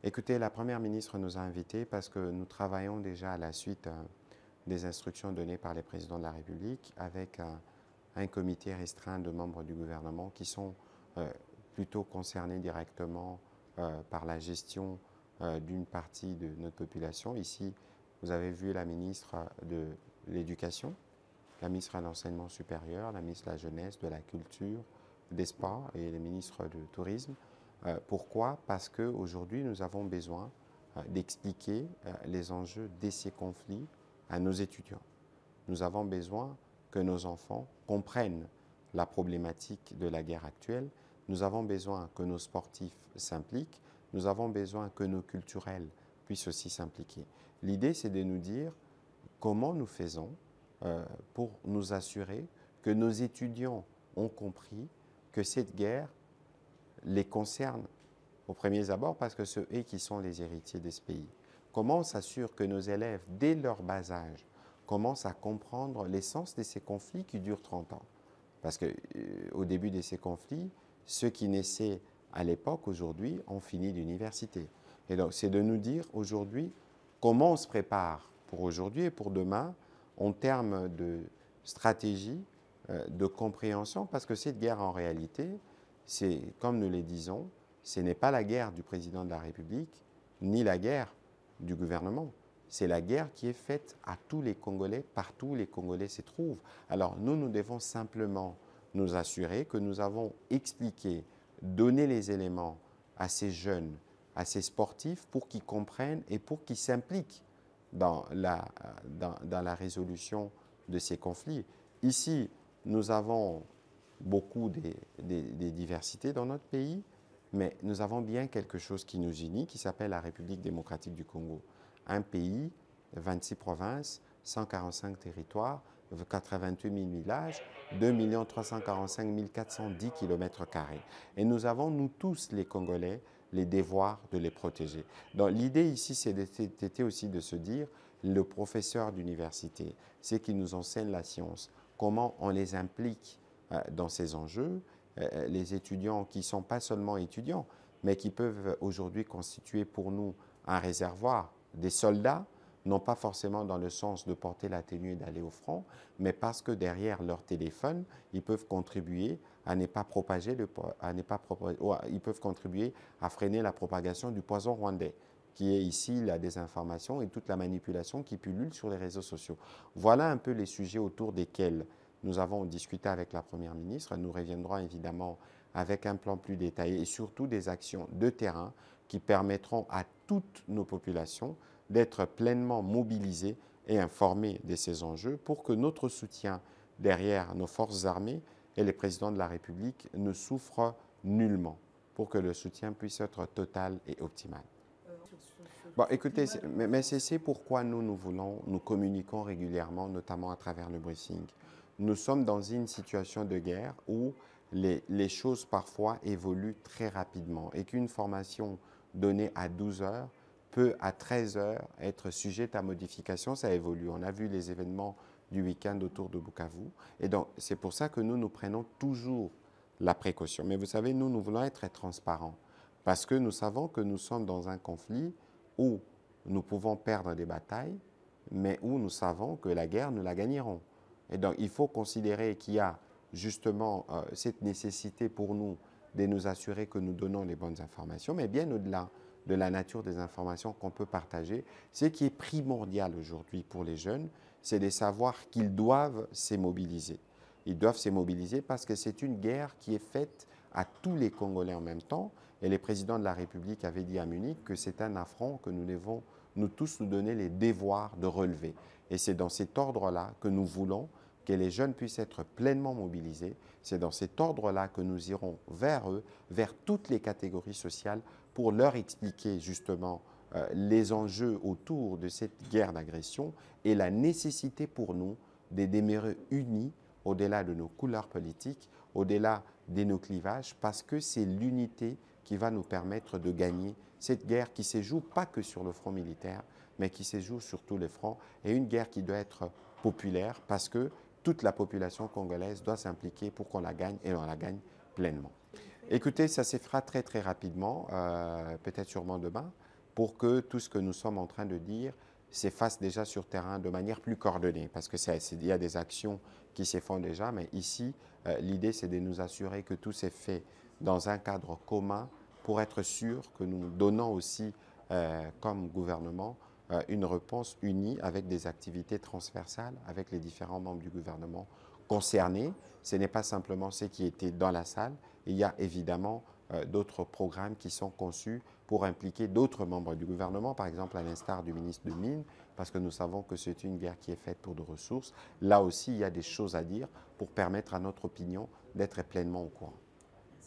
Écoutez, la Première ministre nous a invités parce que nous travaillons déjà à la suite des instructions données par les présidents de la République avec un comité restreint de membres du gouvernement qui sont plutôt concernés directement par la gestion d'une partie de notre population. Ici, vous avez vu la ministre de l'Éducation, la ministre de l'Enseignement supérieur, la ministre de la Jeunesse, de la Culture, des Sports et le ministre du Tourisme. Pourquoi? Parce qu'aujourd'hui, nous avons besoin d'expliquer les enjeux de ces conflits à nos étudiants. Nous avons besoin que nos enfants comprennent la problématique de la guerre actuelle. Nous avons besoin que nos sportifs s'impliquent. Nous avons besoin que nos culturels puissent aussi s'impliquer. L'idée, c'est de nous dire comment nous faisons pour nous assurer que nos étudiants ont compris que cette guerre les concerne au premier abord parce que ce eux qui sont les héritiers de ce pays. Comment on s'assure que nos élèves, dès leur bas âge, commencent à comprendre l'essence de ces conflits qui durent 30 ans? Parce qu'au début de ces conflits, ceux qui naissaient à l'époque, aujourd'hui, ont fini l'université. Et donc, c'est de nous dire aujourd'hui comment on se prépare pour aujourd'hui et pour demain en termes de stratégie, de compréhension, parce que cette guerre, en réalité, c'est, comme nous le disons, ce n'est pas la guerre du président de la République, ni la guerre du gouvernement. C'est la guerre qui est faite à tous les Congolais, partout où les Congolais se trouvent. Alors nous devons simplement nous assurer que nous avons expliqué, donné les éléments à ces jeunes, à ces sportifs pour qu'ils comprennent et pour qu'ils s'impliquent dans la résolution de ces conflits. Ici, nous avons beaucoup des diversités dans notre pays, mais nous avons bien quelque chose qui nous unit, qui s'appelle la République démocratique du Congo. Un pays, 26 provinces, 145 territoires, 88 000 villages, 2 345 410 km². Et nous avons, nous tous les Congolais, les devoirs de les protéger. Donc l'idée ici, c'était aussi de se dire, le professeur d'université, c'est qui nous enseigne la science, comment on les implique dans ces enjeux, les étudiants qui ne sont pas seulement étudiants, mais qui peuvent aujourd'hui constituer pour nous un réservoir des soldats, non pas forcément dans le sens de porter la tenue et d'aller au front, mais parce que derrière leur téléphone, ils peuvent contribuer à ne pas propager ils peuvent contribuer à freiner la propagation du poison rwandais, qui est ici la désinformation et toute la manipulation qui pullule sur les réseaux sociaux. Voilà un peu les sujets autour desquels nous avons discuté avec la Première ministre. Nous reviendrons évidemment avec un plan plus détaillé et surtout des actions de terrain qui permettront à toutes nos populations d'être pleinement mobilisées et informées de ces enjeux pour que notre soutien derrière nos forces armées et les présidents de la République ne souffre nullement, pour que le soutien puisse être total et optimal. Bon, écoutez, mais c'est pourquoi nous communiquons régulièrement, notamment à travers le briefing. Nous sommes dans une situation de guerre où les choses parfois évoluent très rapidement et qu'une formation donnée à 12 heures peut à 13 heures être sujette à modification, ça évolue. On a vu les événements du week-end autour de Bukavu et donc c'est pour ça que nous prenons toujours la précaution. Mais vous savez, nous voulons être transparents parce que nous savons que nous sommes dans un conflit où nous pouvons perdre des batailles, mais où nous savons que la guerre, nous la gagnerons. Et donc, il faut considérer qu'il y a justement cette nécessité pour nous de nous assurer que nous donnons les bonnes informations, mais bien au-delà de la nature des informations qu'on peut partager, ce qui est primordial aujourd'hui pour les jeunes, c'est de savoir qu'ils doivent se mobiliser. Ils doivent se mobiliser parce que c'est une guerre qui est faite à tous les Congolais en même temps. Et les présidents de la République avaient dit à Munich que c'est un affront que nous devons, nous tous, nous donner les devoirs de relever. Et c'est dans cet ordre-là que nous voulons que les jeunes puissent être pleinement mobilisés. C'est dans cet ordre-là que nous irons vers eux, vers toutes les catégories sociales, pour leur expliquer justement les enjeux autour de cette guerre d'agression et la nécessité pour nous de demeurer unis au-delà de nos couleurs politiques, au-delà de nos clivages, parce que c'est l'unité qui va nous permettre de gagner cette guerre qui ne se joue pas que sur le front militaire, mais qui se joue sur tous les fronts, et une guerre qui doit être populaire parce que toute la population congolaise doit s'impliquer pour qu'on la gagne et on la gagne pleinement. Écoutez, ça se fera très très rapidement, peut-être sûrement demain, pour que tout ce que nous sommes en train de dire s'efface déjà sur terrain de manière plus coordonnée, parce que il y a des actions qui se font déjà, mais ici, l'idée c'est de nous assurer que tout s'est fait dans un cadre commun pour être sûr que nous donnons aussi, comme gouvernement, une réponse unie avec des activités transversales avec les différents membres du gouvernement concernés. Ce n'est pas simplement ceux qui étaient dans la salle. Il y a évidemment d'autres programmes qui sont conçus pour impliquer d'autres membres du gouvernement, par exemple à l'instar du ministre de Mines, parce que nous savons que c'est une guerre qui est faite pour de ressources. Là aussi, il y a des choses à dire pour permettre à notre opinion d'être pleinement au courant.